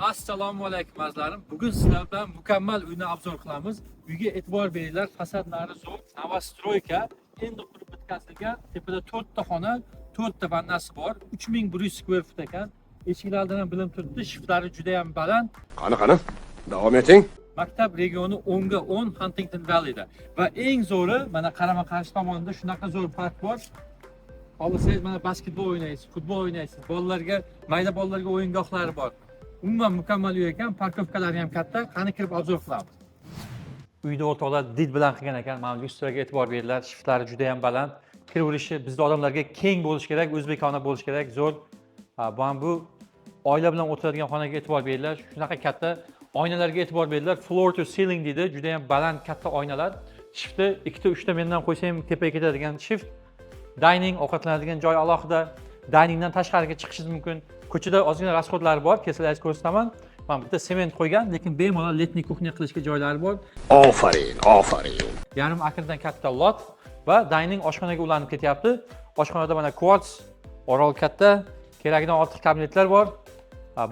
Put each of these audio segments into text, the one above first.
Assalomu alaykum azizlarim. Bugun sizlar bilan mukammal uyni obzor qilamiz. Uyga e'tibor beringlar, fasadlari zo'r, novostroyka, endi qurib bitkazilgan. Tepada 4 ta xona, 4 ta vannasi bor. 3100 square foot ekan. Eshiklardan ham bilinib turibdi, shiftlari juda ham baland. Qani, davom eting. Maktab regioni 10 ga 10 Huntington Valleyda. Va eng zo'ri, mana qarama-qarshi tomonda shunaqa zo'r park bor. Xohlasangiz mana basketbol o'ynaysiz, futbol o'ynaysiz. Bolalarga, mayda bolalarga o'yingohlari bor. Umuman mukammal uy ekan, parkovkalari ham katta. Qani kirib obzor qilamiz. Uyda o'rtoqlar did bilan qilgan ekan. Mana lyustraga e'tibor beringlar, shiftlari juda ham baland. Kiraverishi bizda odamlarga keng bo'lish kerak, o'zbekona bo'lish kerak, zo'r. Bu oila bilan o'tiradigan xonaga e'tibor beringlar. Shunaqa katta oynalarga e'tibor beringlar. Floor to ceiling deydi, juda ham baland katta oynalar. Shiftni 2 ta 3 ta mendan qo'ysa ham tepaga ketadigan shift. Dining, ovqatlanadigan joy alohida. Diningdan tashqariga chiqishingiz mumkin. Ko'chada ozgina rasxodlari bor, kelsangiz ko'rsataman. Mana bitta sement qo'ygan, lekin bemalol letniy kuxnya qilishga joylari bor. Ofarin. Yarim akrdan katta lot va dining oshxonaga ulanib ketyapti. Oshxonada mana quartz, orol katta, keragidan ortiq kabinetlar bor.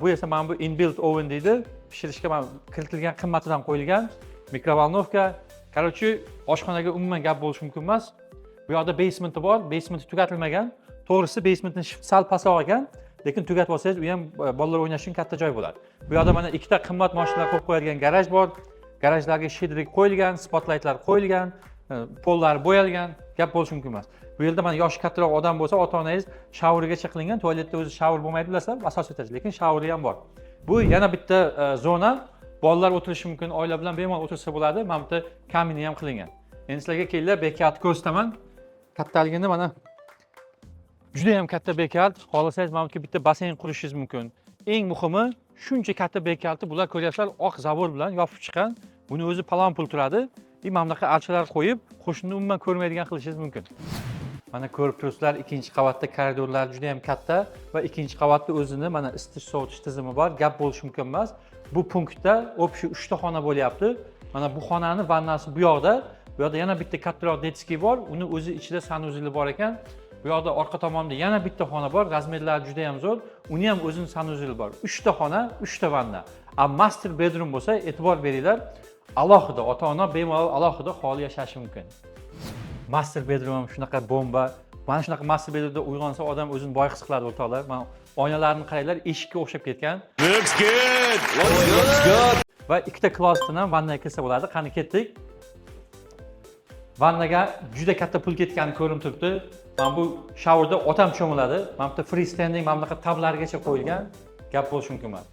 Bu esa mana bu inbuilt oven deydi. Pishirishga mana kiritilgan qimmatidan qo'yilgan mikrovolnovka. Короче, oshxonaga umuman gap bo'lishi mumkin emas. Bu yoqda basementi bor, basementi tugatilmagan. To'g'risi basementning sal pastroq ekan, lekin tugatib olsangiz, u ham bolalar o'ynash uchun katta joy bo'ladi. Bu yoqda mana ikkita qimmat mashinalar qo'yib qo'yadigan garaj bor. Garajlarga shedrik qo'yilgan, spotlightlar qo'yilgan, pollar bo'yalgan, gap bo'lishi mumkin emas. Bu yerda mana yoshi kattaroq odam bo'lsa, ota-onangiz shaverigacha qilingan, tualetda o'zi shaver bo'lmaydi bilasizlar, asosiy etaj, lekin shaveri ham bor. Bu yana bitta zona, bolalar o'tirishi mumkin, oila bilan bemalol o'tirsa bo'ladi. Mana bitta kamini ham qilingan. Endi sizlarga kelinglar, bekatni ko'rsataman. Kattaligini mana juda ham katta bekat. Xohlasangiz mana bitta basseyn qurishingiz mumkin. Eng muhimi, shuncha katta bekatni bular ko'ryapsizlar, oq zavor bilan yopib chiqqan. Buni o'zi palon pul turadi. Mana bunaqa archalar qo'yib, qo'shnini umuman ko'rmaydigan qilishingiz mumkin. Mana ko'rib turibsizlar, ikkinchi qavatda koridorlar juda ham katta va ikkinchi qavatda o'zini mana isitish sovutish tizimi bor. Gap bo'lishi mumkin emas. Bu punktda общий 3 ta xona bo'lyapti. Mana bu xonani vannasi bu yoqda. Bu yoqda yana bitta kattaroq detskiy bor. Uni o'zi ichida sanuzeli bor ekan. Bu yoqda orqa tomonda yana bitta xona bor. Razmerlari juda ham zo'r. Uni ham o'zini sanuzeli bor. 3 ta xona, 3 ta vanna. Master bedroom bo'lsa, e'tibor beringlar. Alohida ota-ona bemalol alohida holi yashashi mumkin. Master bedroom ham shunaqa bomba. Mana shunaqa master bedroomda uyg'onsa odam o'zini boy his qiladi o'rtoqlar. Mana oynalarni qaranglar, eshikka o'xshab ketgan. Looks good. Va ikkita klozetdan ham vannaga kirsa bo'ladi. Qani ketdik. Vannaga juda katta pul ketgani ko'rinib turibdi. Mana bu showerda otam cho'miladi. Mana bu free standing, mana bunaqa tablargacha qo'yilgan. Gap bo'lishi mumkin emas.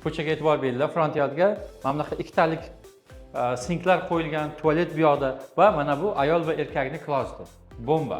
Ko'chaga e'tibor beringlar, front yardga mana bunaqa ikkitalik sinklar qo'yilgan, tualet bu yoqda va mana bu ayol va erkakning klozeti. Bomba.